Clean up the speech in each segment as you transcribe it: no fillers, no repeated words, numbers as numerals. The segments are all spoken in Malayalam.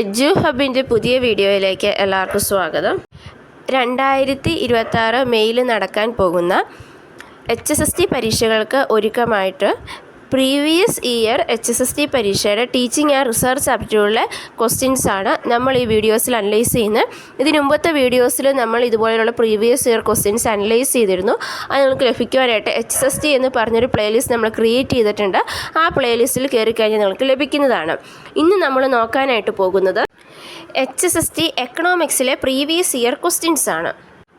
എഡ്യു ഹബിൻ്റെ പുതിയ വീഡിയോയിലേക്ക് എല്ലാവർക്കും സ്വാഗതം. 2026 മെയ്യിൽ നടക്കാൻ പോകുന്ന HSST പരീക്ഷകൾക്ക് ഒരുക്കമായിട്ട് പ്രീവിയസ് ഇയർ HSST പരീക്ഷയുടെ ടീച്ചിങ് ആൻഡ് റിസർച്ച് ആപ്റ്റിറ്റ്യൂഡിലെ ക്വസ്റ്റ്യൻസാണ് നമ്മൾ ഈ വീഡിയോസിൽ അനലൈസ് ചെയ്യുന്നത്. ഇതിന് മുമ്പത്തെ വീഡിയോസിൽ നമ്മൾ ഇതുപോലെയുള്ള പ്രീവിയസ് ഇയർ ക്വസ്റ്റ്യൻസ് അനലൈസ് ചെയ്തിരുന്നു. അത് നിങ്ങൾക്ക് ലഭിക്കുവാനായിട്ട് HSST എന്ന് പറഞ്ഞൊരു പ്ലേലിസ്റ്റ് നമ്മൾ ക്രിയേറ്റ് ചെയ്തിട്ടുണ്ട്. ആ പ്ലേലിസ്റ്റിൽ കയറി കഴിഞ്ഞാൽ നിങ്ങൾക്ക് ലഭിക്കുന്നതാണ്. ഇന്ന് നമ്മൾ നോക്കാനായിട്ട് പോകുന്നത് HSST എക്കണോമിക്സിലെ പ്രീവിയസ് ഇയർ ക്വസ്റ്റ്യൻസ് ആണ്.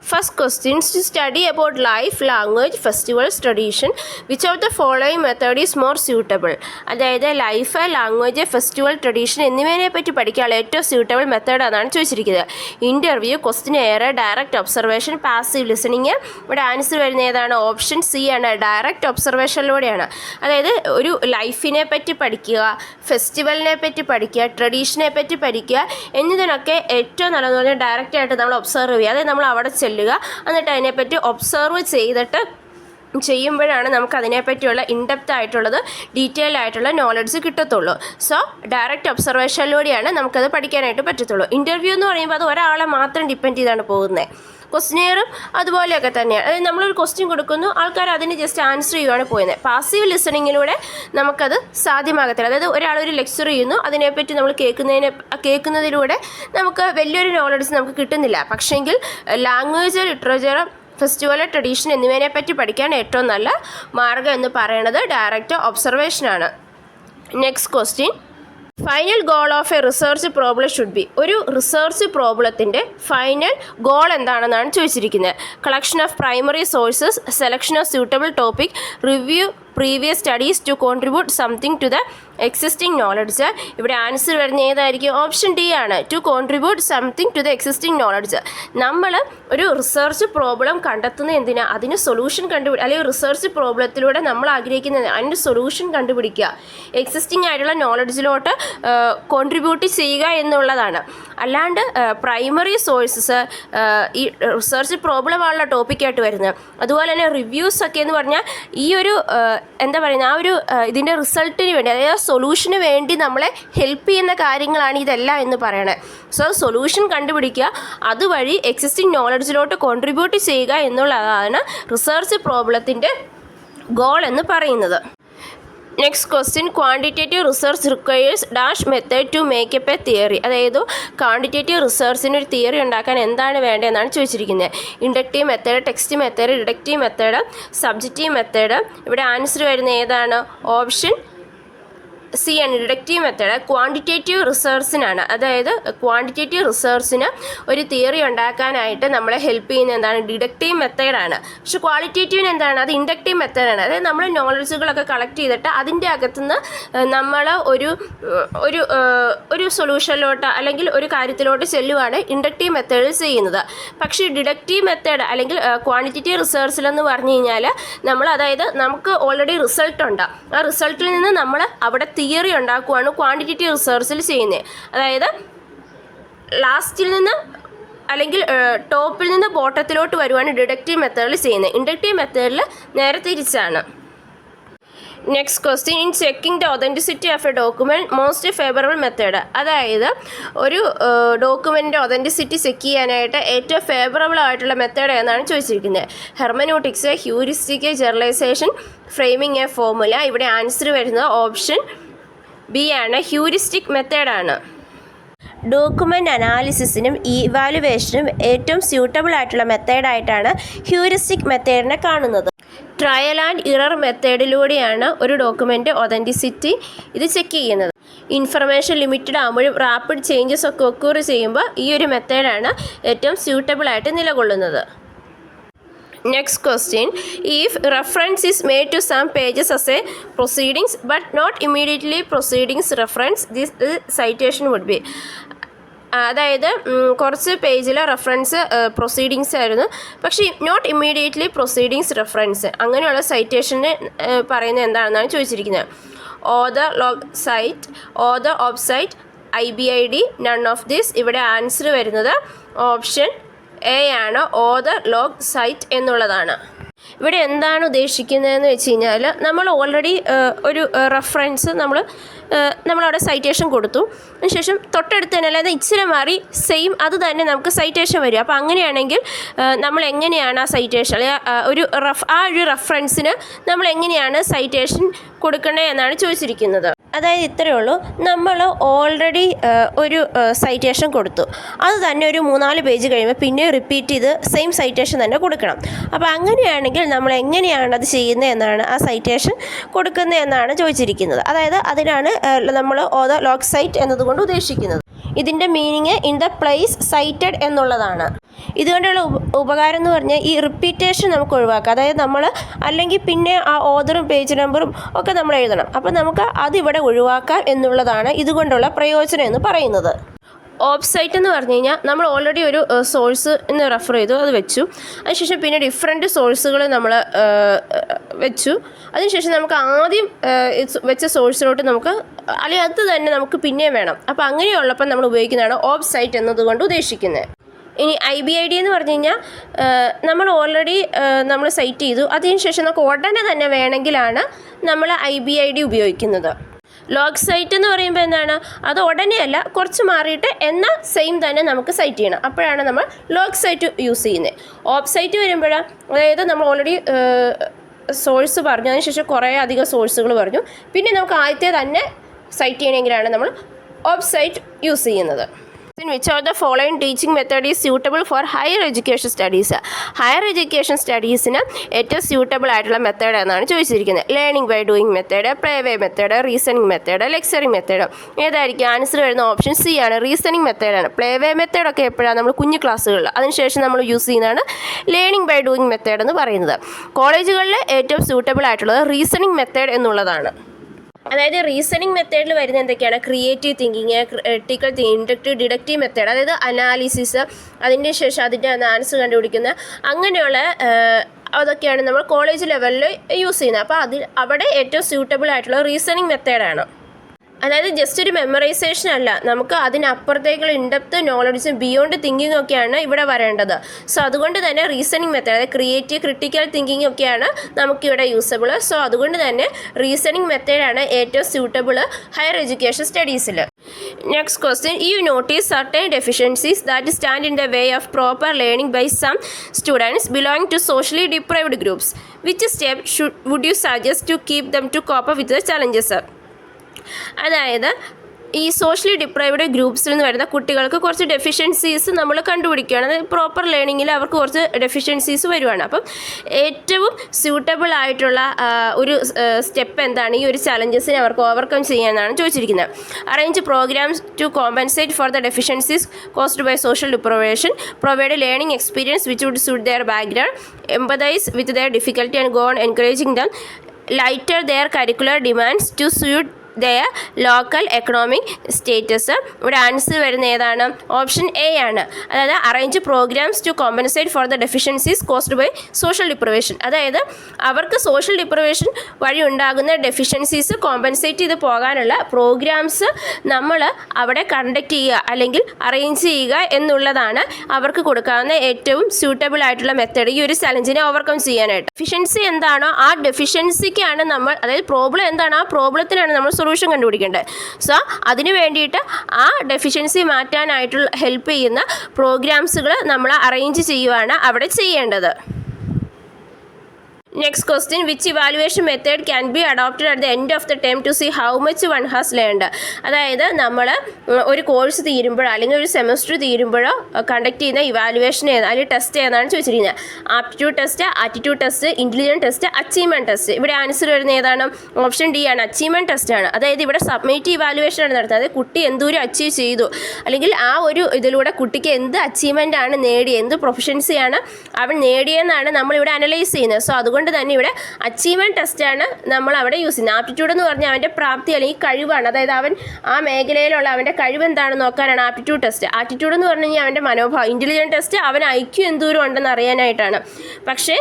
First questions: to study about life, language, festivals, tradition, which of the following method is more suitable? അതായത് ലൈഫ്, ലാംഗ്വേജ്, ഫെസ്റ്റിവൽ, ട്രഡീഷൻ എന്നിവയെ പറ്റി പഠിക്കാനുള്ള ഏറ്റവും സ്യൂട്ടബിൾ മെത്തേഡ് എന്നാണ് ചോദിച്ചിരിക്കുന്നത്. Interview, questionnaire, direct observation, passive listening. ഇവിടെ ആൻസർ വരുന്ന ഏതാണ്? ഓപ്ഷൻ സി ആണ്, ഡയറക്റ്റ് ഒബ്സർവേഷനിലൂടെയാണ്. അതായത് ഒരു ലൈഫിനെ പറ്റി പഠിക്കുക, ഫെസ്റ്റിവലിനെ പറ്റി പഠിക്കുക, ട്രഡീഷനെ പറ്റി പഠിക്കുക എന്നതിനൊക്കെ ഏറ്റവും നല്ലതെന്ന് പറഞ്ഞാൽ ഡയറക്റ്റായിട്ട് നമ്മൾ ഒബ്സർവ് ചെയ്യുക. അതായത് നമ്മൾ അവിടെ ചെല്ലുക, എന്നിട്ട് അതിനെപ്പറ്റി ഒബ്സർവ് ചെയ്തിട്ട് ചെയ്യുമ്പോഴാണ് നമുക്ക് അതിനെപ്പറ്റിയുള്ള ഇൻഡെപ്ത് ആയിട്ടുള്ളത്, ഡീറ്റെയിൽ ആയിട്ടുള്ള നോളജ് കിട്ടത്തുള്ളൂ. സോ ഡയറക്റ്റ് ഒബ്സർവേഷനിലൂടെയാണ് നമുക്കത് പഠിക്കാനായിട്ട് പറ്റത്തുള്ളൂ. ഇൻ്റർവ്യൂ എന്ന് പറയുമ്പോൾ അത് ഒരാളെ മാത്രം ഡിപ്പെൻഡ് ചെയ്താണ് പോകുന്നത്. ക്വസ്റ്റ്യനെയറും അതുപോലെയൊക്കെ തന്നെയാണ്. അതായത് നമ്മളൊരു ക്വസ്റ്റ്യൻ കൊടുക്കുന്നു, ആൾക്കാർ അതിന് ജസ്റ്റ് ആൻസർ ചെയ്യുകയാണ് പോകുന്നത്. പാസീവ് ലിസണിങ്ങിലൂടെ നമുക്കത് സാധ്യമാകത്തില്ല. അതായത് ഒരാളൊരു ലെക്ചർ ചെയ്യുന്നു, അതിനെപ്പറ്റി നമ്മൾ കേൾക്കുന്നതിലൂടെ നമുക്ക് വലിയൊരു നോളജ് നമുക്ക് കിട്ടുന്നില്ല. പക്ഷേങ്കിൽ ലാംഗ്വേജ്, ലിറ്ററേച്ചർ, ഫെസ്റ്റിവൽ, ട്രഡീഷൻ എന്നിവയെ പറ്റി പഠിക്കാൻ ഏറ്റവും നല്ല മാർഗ്ഗം എന്ന് പറയുന്നത് ഡയറക്റ്റ് ഒബ്സർവേഷനാണ്. Next question: final goal of a research problem should be. ഒരു റിസർച്ച് പ്രോബ്ലത്തിൻ്റെ ഫൈനൽ ഗോൾ എന്താണെന്നാണ് ചോദിച്ചിരിക്കുന്നത്. Collection of primary sources, selection of suitable topic, review previous studies to contribute something to the existing knowledge. ഇവിടെ ആൻസർ വരുന്ന ഏതായിരിക്കും? ഓപ്ഷൻ ഡി ആണ്, to contribute something to the existing knowledge. നമ്മൾ ഒരു റിസർച്ച് പ്രോബ്ലം കണ്ടെത്തുന്നത് എന്തിനാ? അതിന് സൊല്യൂഷൻ അല്ലെങ്കിൽ റിസർച്ച് പ്രോബ്ലത്തിലൂടെ നമ്മൾ ആഗ്രഹിക്കുന്നത് അതിൻ്റെ സൊല്യൂഷൻ കണ്ടുപിടിക്കുക, എക്സിസ്റ്റിംഗ് ആയിട്ടുള്ള നോളജിലോട്ട് കോൺട്രിബ്യൂട്ട് ചെയ്യുക എന്നുള്ളതാണ്. അല്ലാണ്ട് പ്രൈമറി സോഴ്സസ് ഈ റിസർച്ച് പ്രോബ്ലമാണുള്ള ടോപ്പിക്കായിട്ട് വരുന്നത്. അതുപോലെ തന്നെ റിവ്യൂസൊക്കെ എന്ന് പറഞ്ഞാൽ ഈ ഒരു എന്താ പറയുന്നത്, ആ ഒരു ഇതിൻ്റെ റിസൾട്ടിന് വേണ്ടി, അതായത് സൊല്യൂഷന് വേണ്ടി നമ്മളെ ഹെൽപ്പ് ചെയ്യുന്ന കാര്യങ്ങളാണ് ഇതെല്ലാം എന്ന് പറയണത്. സോ സൊല്യൂഷൻ കണ്ടുപിടിക്കുക, അതുവഴി എക്സിസ്റ്റിംഗ് നോളജിലോട്ട് കോൺട്രിബ്യൂട്ട് ചെയ്യുക എന്നുള്ളതാണ് റിസർച്ച് പ്രോബ്ലത്തിൻ്റെ ഗോൾ എന്ന് പറയുന്നത്. Next question: quantitative research requires dash method to make up a theory. അതായത് ക്വാണ്ടിറ്റേറ്റീവ് റിസർച്ചിന് ഒരു തിയറി ഉണ്ടാക്കാൻ എന്താണ് വേണ്ടതെന്നാണ് ചോദിച്ചിരിക്കുന്നത്. Inductive method, text method, deductive method, subjective method. ഇവിടെ ആൻസർ വരുന്ന ഏതാണ്? ഓപ്ഷൻ സി ആണ്, ഡിഡക്റ്റീവ് മെത്തേഡ്. ക്വാണ്ടിറ്റേറ്റീവ് റിസർച്ചിനാണ്, അതായത് ക്വാണ്ടിറ്റേറ്റീവ് റിസർച്ചിന് ഒരു തിയറി ഉണ്ടാക്കാനായിട്ട് നമ്മളെ ഹെൽപ്പ് ചെയ്യുന്ന എന്താണ്? ഡിഡക്റ്റീവ് മെത്തേഡാണ്. പക്ഷെ ക്വാളിറ്റേറ്റീവിന് എന്താണ്? അത് ഇൻഡക്റ്റീവ് മെത്തേഡാണ്. അതായത് നമ്മൾ നോളജുകളൊക്കെ കളക്ട് ചെയ്തിട്ട് അതിൻ്റെ അകത്തുനിന്ന് നമ്മൾ ഒരു സൊല്യൂഷനിലോട്ട് അല്ലെങ്കിൽ ഒരു കാര്യത്തിലോട്ട് ചെല്ലുവാണ് ഇൻഡക്റ്റീവ് മെത്തേഡിൽ ചെയ്യുന്നത്. പക്ഷേ ഡിഡക്റ്റീവ് മെത്തേഡ് അല്ലെങ്കിൽ ക്വാണ്ടിറ്റേറ്റീവ് റിസർച്ചിലെന്ന് പറഞ്ഞു കഴിഞ്ഞാൽ നമ്മൾ, അതായത് നമുക്ക് ഓൾറെഡി റിസൾട്ട് ഉണ്ട്, ആ റിസൾട്ടിൽ നിന്ന് നമ്മൾ അവിടെ തിയറി ഉണ്ടാക്കുവാണ് ക്വാണ്ടിറ്റേറ്റീവ് റിസർച്ചിൽ ചെയ്യുന്നത്. അതായത് ലാസ്റ്റിൽ നിന്ന് അല്ലെങ്കിൽ ടോപ്പിൽ നിന്ന് ബോട്ടത്തിലോട്ട് വരുവാണ് ഡിഡക്റ്റീവ് മെത്തേഡിൽ ചെയ്യുന്നത്. ഇൻഡക്റ്റീവ് മെത്തേഡിൽ നേരെ തിരിച്ചാണ്. Next question: in checking the authenticity of A document most favourable method. അതായത് ഒരു ഡോക്യുമെൻറ്റിൻ്റെ ഒതൻറ്റിസിറ്റി ചെക്ക് ചെയ്യാനായിട്ട് ഏറ്റവും ഫേവറബിൾ ആയിട്ടുള്ള മെത്തേഡ് എന്നാണ് ചോദിച്ചിരിക്കുന്നത്. Hermeneutics, heuristic, generalisation, framing a formula. ഇവിടെ ആൻസർ വരുന്നത് ഓപ്ഷൻ ബി ആണ്, ഹ്യൂറിസ്റ്റിക് മെത്തേഡാണ്. ഡോക്യുമെൻ്റ് അനാലിസിസിനും ഇവാലുവേഷനും ഏറ്റവും സ്യൂട്ടബിൾ ആയിട്ടുള്ള മെത്തേഡായിട്ടാണ് ഹ്യൂറിസ്റ്റിക് മെത്തേഡിനെ കാണുന്നത്. ട്രയൽ ആൻഡ് ഇറർ മെത്തേഡിലൂടെയാണ് ഒരു ഡോക്യുമെൻ്റ് ഒതൻറ്റിസിറ്റി ഇത് ചെക്ക് ചെയ്യുന്നത്. ഇൻഫർമേഷൻ ലിമിറ്റഡ് ആകുമ്പോഴും റാപ്പിഡ് ചേഞ്ചസ് ഒക്കെ ഒക്കൂർ ചെയ്യുമ്പോൾ ഈ ഒരു മെത്തേഡാണ് ഏറ്റവും സ്യൂട്ടബിളായിട്ട് നിലകൊള്ളുന്നത്. Next question: if reference is made to some pages as a proceedings but not immediately proceedings reference, this citation would be. അതായത് കുറച്ച് പേജിൽ റെഫറൻസ് പ്രൊസീഡിങ്സ് ആയിരുന്നു, പക്ഷേ നോട്ട് ഇമ്മീഡിയറ്റ്ലി പ്രൊസീഡിങ്സ് റെഫറൻസ്, അങ്ങനെയുള്ള സൈറ്റേഷന് പറയുന്നത് എന്താണെന്നാണ് ചോദിച്ചിരിക്കുന്നത്. Author, log site, author, of site, IBID, none of this. ഇവിടെ ആൻസർ വരുന്നത് ഓപ്ഷൻ എ ആണ്, ഓതർ, ലോഗ്, സൈറ്റ് എന്നുള്ളതാണ്. ഇവിടെ എന്താണ് ഉദ്ദേശിക്കുന്നതെന്ന് വെച്ച് കഴിഞ്ഞാൽ നമ്മൾ ഓൾറെഡി ഒരു റെഫറൻസ് നമ്മൾ നമ്മളവിടെ സൈറ്റേഷൻ കൊടുത്തു. അതിനുശേഷം തൊട്ടടുത്ത് തന്നെ അല്ലാതെ ഇച്ചിരി മാറി സെയിം അത് തന്നെ നമുക്ക് സൈറ്റേഷൻ വരും. അപ്പോൾ അങ്ങനെയാണെങ്കിൽ നമ്മൾ എങ്ങനെയാണ് ആ സൈറ്റേഷൻ അല്ലെങ്കിൽ ആ ഒരു റെഫറൻസിന് നമ്മൾ എങ്ങനെയാണ് സൈറ്റേഷൻ കൊടുക്കണേ എന്നാണ് ചോദിച്ചിരിക്കുന്നത്. അതായത് ഇത്രയേ ഉള്ളൂ, നമ്മൾ ഓൾറെഡി ഒരു സൈറ്റേഷൻ കൊടുത്തു, അത് തന്നെ ഒരു 3-4 പേജ് കഴിയുമ്പോൾ പിന്നെ റിപ്പീറ്റ് ചെയ്ത് സെയിം സൈറ്റേഷൻ തന്നെ കൊടുക്കണം. അപ്പോൾ അങ്ങനെയാണെങ്കിൽ നമ്മൾ എങ്ങനെയാണ് അത് ചെയ്യുന്നത് എന്നാണ്, ആ സൈറ്റേഷൻ കൊടുക്കുന്നത് എന്നാണ് ചോദിച്ചിരിക്കുന്നത്. അതായത് അതിനാണ് നമ്മൾ ഓതർ ലോഗ് സൈറ്റ് എന്നതുകൊണ്ട് ഉദ്ദേശിക്കുന്നത്. ഇതിൻ്റെ മീനിങ് ഇൻ ദ പ്ലേസ് സൈറ്റഡ് എന്നുള്ളതാണ്. ഇതുകൊണ്ടുള്ള ഉപകാരം എന്ന് പറഞ്ഞാൽ ഈ റിപ്പീറ്റേഷൻ നമുക്ക് ഒഴിവാക്കാം. അതായത് നമ്മൾ അല്ലെങ്കിൽ പിന്നെ ആ ഓതറും പേജ് നമ്പറും ഒക്കെ നമ്മൾ എഴുതണം. അപ്പോൾ നമുക്ക് അതിവിടെ ഒഴിവാക്കാം എന്നുള്ളതാണ് ഇതുകൊണ്ടുള്ള പ്രയോജനം എന്ന് പറയുന്നത്. ഓഫ് സൈറ്റ് എന്ന് പറഞ്ഞു കഴിഞ്ഞാൽ നമ്മൾ ഓൾറെഡി ഒരു സോഴ്സ് എന്ന് റെഫർ ചെയ്തു, അത് വെച്ചു. അതിനുശേഷം പിന്നെ ഡിഫറെൻറ്റ് സോഴ്സുകൾ നമ്മൾ വെച്ചു. അതിനുശേഷം നമുക്ക് ആദ്യം വെച്ച സോഴ്സിലോട്ട് നമുക്ക് അല്ലെങ്കിൽ അത് തന്നെ നമുക്ക് പിന്നെയും വേണം. അപ്പോൾ അങ്ങനെയുള്ളപ്പോൾ നമ്മൾ ഉപയോഗിക്കുന്നതാണ് ഓഫ് സൈറ്റ് എന്നതുകൊണ്ട് ഉദ്ദേശിക്കുന്നത്. ഇനി IBID എന്ന് പറഞ്ഞു കഴിഞ്ഞാൽ നമ്മൾ ഓൾറെഡി നമ്മൾ സൈറ്റ് ചെയ്തു, അതിനുശേഷം നമുക്ക് ഉടനെ തന്നെ വേണമെങ്കിലാണ് നമ്മൾ IBID ഉപയോഗിക്കുന്നത്. ലോഗ് സൈറ്റ് എന്ന് പറയുമ്പോൾ എന്താണ്, അത് ഉടനെയല്ല, കുറച്ച് മാറിയിട്ട് എന്നാൽ സെയിം തന്നെ നമുക്ക് സൈറ്റ് ചെയ്യണം. അപ്പോഴാണ് നമ്മൾ ലോഗ് സൈറ്റ് യൂസ് ചെയ്യുന്നത്. ഓഫ് സൈറ്റ് വരുമ്പോഴാണ്, അതായത് നമ്മൾ ഓൾറെഡി സോഴ്സ് പറഞ്ഞു, അതിനുശേഷം കുറേ അധികം സോഴ്സുകൾ പറഞ്ഞു, പിന്നെ നമുക്ക് ആദ്യത്തെ തന്നെ സൈറ്റ് ചെയ്യണമെങ്കിലാണ് നമ്മൾ ഓഫ് സൈറ്റ് യൂസ് ചെയ്യുന്നത്. In which of the following teaching method is suitable for higher education studies? Higher education സ്റ്റഡീസിന് ഏറ്റവും സ്യൂട്ടബിൾ ആയിട്ടുള്ള മെത്തേഡ് എന്നാണ് ചോദിച്ചിരിക്കുന്നത്. Learning by doing method, play way method, reasoning method, lecturing method. ഏതായിരിക്കും? ആൻസർ വരുന്ന ഓപ്ഷൻ സി ആണ്, റീസണിങ് മെത്തേഡാണ്. പ്ലേ വേ മെത്തേഡൊക്കെ എപ്പോഴാണ് നമ്മൾ കുഞ്ഞു ക്ലാസ്സുകളിൽ, അതിനുശേഷം നമ്മൾ യൂസ് ചെയ്യുന്നതാണ് ലേണിംഗ് ബൈ ഡൂയിങ് മെത്തേഡ് എന്ന് പറയുന്നത്. കോളേജുകളിൽ ഏറ്റവും സ്യൂട്ടബിൾ ആയിട്ടുള്ളത് റീസണിങ് മെത്തേഡ് എന്നുള്ളതാണ്. അതായത് റീസണിങ് മെത്തേഡിൽ വരുന്ന എന്തൊക്കെയാണ്? Creative thinking, critical thinking, inductive, deductive method, അതായത് അനാലിസിസ്, അതിൻ്റെ ശേഷം അതിൻ്റെ ആൻസർ കണ്ടുപിടിക്കുന്ന അങ്ങനെയുള്ള അതൊക്കെയാണ് നമ്മൾ കോളേജ് ലെവലിൽ യൂസ് ചെയ്യുന്നത്. അപ്പോൾ അവിടെ ഏറ്റവും സ്യൂട്ടബിൾ ആയിട്ടുള്ള റീസണിങ് മെത്തേഡാണ്. അതായത് ജസ്റ്റ് ഒരു മെമ്മറൈസേഷൻ അല്ല, നമുക്ക് അതിനപ്പുറത്തേക്കുള്ള ഇൻഡെപ്ത് നോളജും ബിയോണ്ട് തിങ്കിങ് ഒക്കെയാണ് ഇവിടെ വരേണ്ടത്. സോ അതുകൊണ്ട് തന്നെ റീസണിങ് മെത്തേഡ്, അതായത് ക്രിയേറ്റീവ്, ക്രിട്ടിക്കൽ തിങ്കിങ് ഒക്കെയാണ് നമുക്കിവിടെ യൂസബിൾ. സോ അതുകൊണ്ട് തന്നെ റീസണിങ് മെത്തേഡാണ് ഏറ്റവും സ്യൂട്ടബിൾ ഹയർ എഡ്യൂക്കേഷൻ സ്റ്റഡീസിൽ. Next question, you notice certain deficiencies that stand in the way of proper learning by some students belonging to socially deprived groups. Which step would you suggest to keep them to cope up with the challenges? അതായത് ഈ സോഷ്യലി ഡിപ്രൈവ്ഡ് ഗ്രൂപ്പ്സിൽ നിന്ന് വരുന്ന കുട്ടികൾക്ക് കുറച്ച് ഡെഫിഷ്യൻസീസ് നമ്മൾ കണ്ടുപിടിക്കുകയാണ്. അതായത് പ്രോപ്പർ ലേണിങ്ങിൽ അവർക്ക് കുറച്ച് ഡെഫിഷ്യൻസീസ് വരുവാണ്. അപ്പം ഏറ്റവും സ്യൂട്ടബിൾ ആയിട്ടുള്ള ഒരു സ്റ്റെപ്പ് എന്താണ് ഈ ഒരു ചലഞ്ചസിനെ അവർക്ക് ഓവർകം ചെയ്യാനാണ് ചോദിച്ചിരിക്കുന്നത്. Arrange programmes to compensate for the deficiencies caused by social deprivation, provide learning experience which would suit their background, empathise with their difficulty and go on encouraging them, lighter their curricular demands to suit their local economic status. ഇവിടെ ആൻസർ വരുന്ന ഏതാണ്? ഓപ്ഷൻ എ ആണ്. അതായത് arrange programmes to compensate for the deficiencies caused by social deprivation. അതായത് അവർക്ക് സോഷ്യൽ ഡിപ്രവേഷൻ വഴി ഉണ്ടാകുന്ന ഡെഫിഷ്യൻസീസ് കോമ്പൻസേറ്റ് ചെയ്ത് പോകാനുള്ള പ്രോഗ്രാംസ് നമ്മൾ അവിടെ കണ്ടക്ട് ചെയ്യുക അല്ലെങ്കിൽ അറേഞ്ച് ചെയ്യുക എന്നുള്ളതാണ് അവർക്ക് കൊടുക്കാവുന്ന ഏറ്റവും സ്യൂട്ടബിൾ ആയിട്ടുള്ള മെത്തേഡ് ഈ ഒരു ചലഞ്ചിനെ ഓവർകം ചെയ്യാനായിട്ട്. ഡെഫിഷ്യൻസി എന്താണോ ആ ഡെഫിഷ്യൻസിക്കാണ് നമ്മൾ, അതായത് പ്രോബ്ലം എന്താണോ ആ പ്രോബ്ലത്തിനാണ് നമ്മൾ സൊല്യൂഷൻ കണ്ടുപിടിക്കേണ്ടത്. സോ അതിന് വേണ്ടിയിട്ട് ആ ഡെഫിഷ്യൻസി മാറ്റാനായിട്ടുള്ള ഹെൽപ്പ് ചെയ്യുന്ന പ്രോഗ്രാംസുകൾ നമ്മൾ അറേഞ്ച് ചെയ്യുകയാണ് അവിടെ ചെയ്യേണ്ടത്. Next question, which evaluation method can be adopted at the end of the term to see how much one has learned? അതായത് നമ്മൾ ഒരു കോഴ്സ് തീരുമ്പോഴോ അല്ലെങ്കിൽ ഒരു സെമസ്റ്റർ തീരുമ്പോഴോ കണ്ടക്ട് ചെയ്യുന്ന ഇവാലുവേഷൻ അല്ലെങ്കിൽ ടെസ്റ്റ് ഏതാണ് ചോദിച്ചിരിക്കുന്നത്. Aptitude test, attitude test, intelligence test, achievement test. ഇവിടെ ആൻസർ വരുന്ന ഏതാണ്? ഓപ്ഷൻ ഡി ആണ്, അച്ചീവ്മെൻറ്റ് ടെസ്റ്റ് ആണ്. അതായത് ഇവിടെ സബ്മിറ്റീവ് ഇവാലുവേഷൻ ആണ് നടത്തുന്നത്. അതായത് കുട്ടി എന്തോരം അച്ചീവ് ചെയ്തു അല്ലെങ്കിൽ ആ ഒരു ഇതിലൂടെ കുട്ടിക്ക് എന്ത് അച്ചീവ്മെൻ്റ് ആണ് നേടിയത്, എന്ത് പ്രൊഫഷൻസിയാണ് അവൻ നേടിയെന്നാണ് നമ്മളിവിടെ അനലൈസ് ചെയ്യുന്നത്. സോ അതുകൊണ്ട് തന്നെ ഇവിടെ അച്ചീവ്മെൻറ്റ് ടെസ്റ്റാണ് നമ്മൾ അവിടെ യൂസ് ചെയ്യുന്നത്. ആപ്റ്റിറ്റ്യൂഡ് എന്ന് പറഞ്ഞാൽ അവൻ്റെ പ്രാപ്തി അല്ലെങ്കിൽ കഴിവാണ്, അതായത് അവൻ ആ മേഖലയിലുള്ള അവൻ്റെ കഴിവ് എന്താണെന്ന് നോക്കാനാണ് ആപ്റ്റിറ്റ്യൂഡ് ടെസ്റ്റ്. ആറ്റിറ്റ്യൂഡ് എന്ന് പറഞ്ഞു കഴിഞ്ഞാൽ അവൻ്റെ മനോഭാവം. ഇൻ്റലിജൻസ് ടെസ്റ്റ് അവൻ ഐക്യു എന്തോരം ഉണ്ടെന്ന് അറിയാനായിട്ടാണ്. പക്ഷേ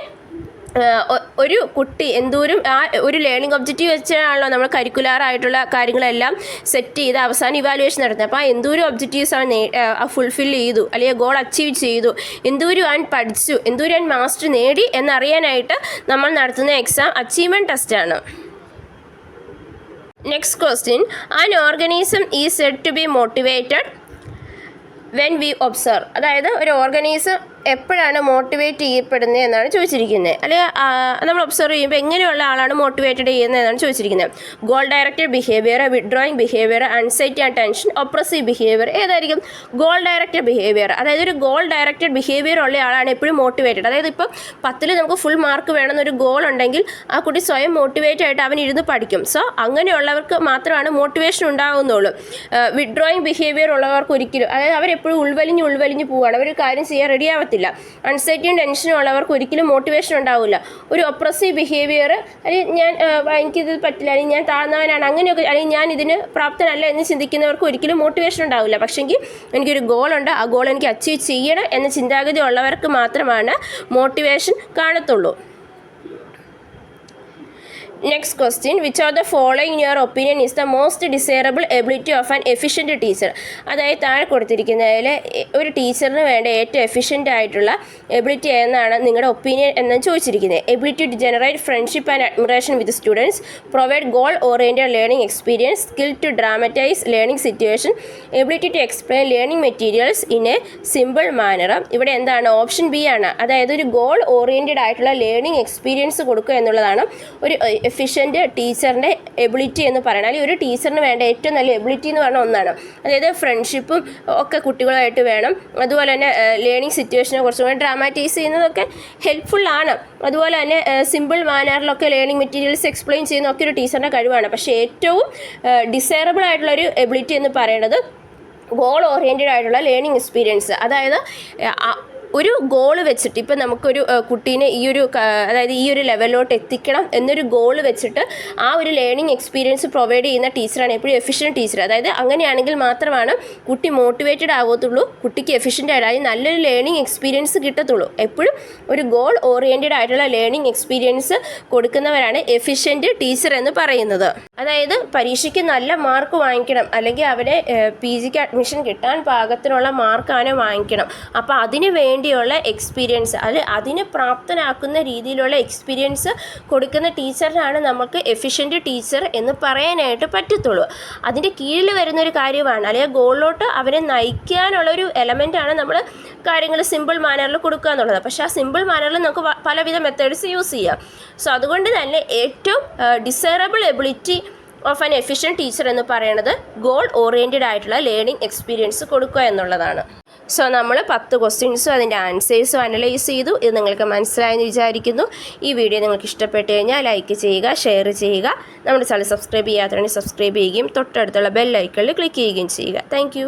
ഒരു കുട്ടി എന്തോരം ആ ഒരു ലേണിംഗ് ഒബ്ജക്റ്റീവ് വെച്ചാണല്ലോ നമ്മൾ കരിക്കുലറായിട്ടുള്ള കാര്യങ്ങളെല്ലാം സെറ്റ് ചെയ്ത് അവസാനം ഇവാലുവേഷൻ നടത്തുന്നത്. അപ്പോൾ ആ എന്തോരം ഒബ്ജക്റ്റീവ്സ് അവൻ ഫുൾഫിൽ ചെയ്തു അല്ലെങ്കിൽ ഗോൾ അച്ചീവ് ചെയ്തു, എന്തോരം അവൻ പഠിച്ചു, എന്തോരം അവൻ മാസ്റ്റർ നേടി എന്നറിയാനായിട്ട് നമ്മൾ നടത്തുന്ന എക്സാം അച്ചീവ്മെൻറ്റ് ടെസ്റ്റാണ്. Next question. An organism is said to be motivated when we observe. അതായത് ഒരു ഓർഗനൈസം എപ്പോഴാണ് മോട്ടിവേറ്റ് ചെയ്യപ്പെടുന്നത് എന്നാണ് ചോദിച്ചിരിക്കുന്നത്. അല്ലെങ്കിൽ നമ്മൾ ഒബ്സർവ് ചെയ്യുമ്പോൾ എങ്ങനെയുള്ള ആളാണ് മോട്ടിവേറ്റഡ് ചെയ്യുന്നത് എന്നാണ് ചോദിച്ചിരിക്കുന്നത്. Goal directed behaviour, withdrawing behaviour, anxiety and tension, oppressive behaviour. ഏതായിരിക്കും ഗോൾ ഡയറക്റ്റഡ് ബിഹേവിയർ? അതായത് ഒരു ഗോൾ ഡയറക്റ്റഡ് ബിഹേവിയർ ഉള്ള ആളാണ് എപ്പോഴും മോട്ടിവേറ്റഡ്. അതായത് ഇപ്പം 10 നമുക്ക് ഫുൾ മാർക്ക് വേണമെന്നൊരു ഗോൾ ഉണ്ടെങ്കിൽ ആ കുട്ടി സ്വയം മോട്ടിവേറ്റ് ആയിട്ട് അവൻ ഇരുന്ന് പഠിക്കും. സോ അങ്ങനെയുള്ളവർക്ക് മാത്രമാണ് മോട്ടിവേഷൻ ഉണ്ടാകുന്നുള്ളൂ. വിഡ്രോയിങ് ബിഹേവിയർ ഉള്ളവർക്ക് ഒരിക്കലും, അതായത് അവരെപ്പോഴും ഉൾവലിഞ്ഞ് പോവുകയാണ്, അവർ കാര്യം ചെയ്യാൻ റെഡി ആവത്തില്ല. അൺസൈറ്റിയും ടെൻഷനും ഉള്ളവർക്ക് ഒരിക്കലും മോട്ടിവേഷൻ ഉണ്ടാവില്ല. ഒരു ഒപ്രസീവ് ബിഹേവിയർ, അല്ലെങ്കിൽ എനിക്കിത് പറ്റില്ല, അല്ലെങ്കിൽ ഞാൻ താഴ്ന്നവനാണ്, അങ്ങനെയൊക്കെ, അല്ലെങ്കിൽ ഞാൻ ഇതിന് പ്രാപ്തനല്ല എന്ന് ചിന്തിക്കുന്നവർക്ക് ഒരിക്കലും മോട്ടിവേഷൻ ഉണ്ടാവില്ല. പക്ഷേങ്കിൽ എനിക്കൊരു ഗോളുണ്ട്, ആ ഗോൾ എനിക്ക് അച്ചീവ് ചെയ്യണം എന്ന ചിന്താഗതി ഉള്ളവർക്ക് മാത്രമാണ് മോട്ടിവേഷൻ കാണത്തുള്ളൂ. Next question. Which of the following in your opinion is the most desirable ability of an efficient teacher? അതായത് താഴെ കൊടുത്തിരിക്കുന്നതിൽ ഒരു ടീച്ചറിന് വേണ്ട ഏറ്റവും എഫിഷ്യൻ്റ് ആയിട്ടുള്ള എബിലിറ്റി എന്നാണ് നിങ്ങളുടെ ഒപ്പീനിയൻ എന്ന് ചോദിച്ചിരിക്കുന്നത്. Ability to generate friendship and admiration with students, provide goal oriented learning experience, skill to dramatise learning situation, ability to explain learning materials in a simple manner. ഇവിടെ എന്താണ്? ഓപ്ഷൻ ബി ആണ്. അതായത് ഒരു ഗോൾ ഓറിയൻറ്റഡ് ആയിട്ടുള്ള ലേണിംഗ് എക്സ്പീരിയൻസ് കൊടുക്കുക എന്നുള്ളതാണ് ഒരു എഫിഷ്യൻ്റ് ടീച്ചറിൻ്റെ എബിലിറ്റി എന്ന് പറയുന്നത്. അല്ലെങ്കിൽ ഒരു ടീച്ചറിന് വേണ്ട ഏറ്റവും നല്ല എബിലിറ്റി എന്ന് പറഞ്ഞാൽ ഒന്നാണ്. അതായത് ഫ്രണ്ട്ഷിപ്പും ഒക്കെ കുട്ടികളുമായിട്ട് വേണം. അതുപോലെ തന്നെ ലേണിംഗ് സിറ്റുവേഷനെ കുറച്ചും കൂടി ഡ്രാമാറ്റൈസ് ചെയ്യുന്നതൊക്കെ ഹെൽപ്ഫുള്ളാണ്. അതുപോലെ തന്നെ സിമ്പിൾ മാനറിലൊക്കെ ലേണിംഗ് മെറ്റീരിയൽസ് എക്സ്പ്ലെയിൻ ചെയ്യുന്നതൊക്കെ ഒരു ടീച്ചറിൻ്റെ കഴിവാണ്. പക്ഷേ ഏറ്റവും ഡിസൈറബിൾ ആയിട്ടുള്ളൊരു എബിലിറ്റി എന്ന് പറയുന്നത് ഗോൾ ഓറിയൻറ്റഡ് ആയിട്ടുള്ള ലേണിംഗ് എക്സ്പീരിയൻസ്. അതായത് ഒരു ഗോൾ വെച്ചിട്ട്, ഇപ്പം നമുക്കൊരു കുട്ടീനെ അതായത് ഈ ഒരു ലെവലിലോട്ട് എത്തിക്കണം എന്നൊരു ഗോൾ വെച്ചിട്ട് ആ ഒരു ലേണിംഗ് എക്സ്പീരിയൻസ് പ്രൊവൈഡ് ചെയ്യുന്ന ടീച്ചറാണ് എപ്പോഴും എഫിഷ്യൻറ്റ് ടീച്ചർ. അതായത് അങ്ങനെയാണെങ്കിൽ മാത്രമാണ് കുട്ടി മോട്ടിവേറ്റഡ് ആകത്തുള്ളൂ, കുട്ടിക്ക് എഫിഷ്യൻ്റ് ആയി നല്ലൊരു ലേണിംഗ് എക്സ്പീരിയൻസ് കിട്ടത്തുള്ളൂ. എപ്പോഴും ഒരു ഗോൾ ഓറിയൻറ്റഡ് ആയിട്ടുള്ള ലേണിംഗ് എക്സ്പീരിയൻസ് കൊടുക്കുന്നവരാണ് എഫിഷ്യൻറ്റ് ടീച്ചർ എന്ന് പറയുന്നത്. അതായത് പരീക്ഷയ്ക്ക് നല്ല മാർക്ക് വാങ്ങിക്കണം, അല്ലെങ്കിൽ അവരെ PGക്ക് അഡ്മിഷൻ കിട്ടാൻ പാകത്തിനുള്ള മാർക്ക് അവനെ വാങ്ങിക്കണം. അപ്പോൾ അതിന് വേണ്ടിയുള്ള എക്സ്പീരിയൻസ്, അതിന് പ്രാപ്തനാക്കുന്ന രീതിയിലുള്ള എക്സ്പീരിയൻസ് കൊടുക്കുന്ന ടീച്ചറിനാണ് നമുക്ക് എഫിഷ്യൻറ്റ് ടീച്ചർ എന്ന് പറയാനായിട്ട് പറ്റത്തുള്ളൂ. അതിൻ്റെ കീഴിൽ വരുന്നൊരു കാര്യമാണ്, അല്ലെങ്കിൽ ഗോളിലോട്ട് അവരെ നയിക്കാനുള്ളൊരു എലമെൻ്റാണ് നമ്മൾ കാര്യങ്ങൾ സിമ്പിൾ മാനറിൽ കൊടുക്കുക എന്നുള്ളത്. പക്ഷേ ആ സിമ്പിൾ മാനറിൽ നമുക്ക് പലവിധ മെത്തേഡ്സ് യൂസ് ചെയ്യാം. സോ അതുകൊണ്ട് തന്നെ ഏറ്റവും desirable ability of an efficient teacher എന്ന് പറയുന്നത് ഗോൾ ഓറിയൻറ്റഡ് ആയിട്ടുള്ള ലേണിംഗ് എക്സ്പീരിയൻസ് കൊടുക്കുക എന്നുള്ളതാണ്. സോ നമ്മൾ 10 ക്വസ്റ്റ്യൻസും അതിൻ്റെ ആൻസേഴ്സും അനലൈസ് ചെയ്തു. ഇത് നിങ്ങൾക്ക് മനസ്സിലായെന്ന് വിചാരിക്കുന്നു. ഈ വീഡിയോ നിങ്ങൾക്ക് ഇഷ്ടപ്പെട്ട് കഴിഞ്ഞാൽ ലൈക്ക് ചെയ്യുക, ഷെയർ ചെയ്യുക. നമ്മുടെ ചാനൽ സബ്സ്ക്രൈബ് ചെയ്യാത്തവരാണെങ്കിൽ സബ്സ്ക്രൈബ് ചെയ്യുകയും തൊട്ടടുത്തുള്ള ബെൽ ഐക്കണിൽ ക്ലിക്ക് ചെയ്യുകയും ചെയ്യുക. താങ്ക്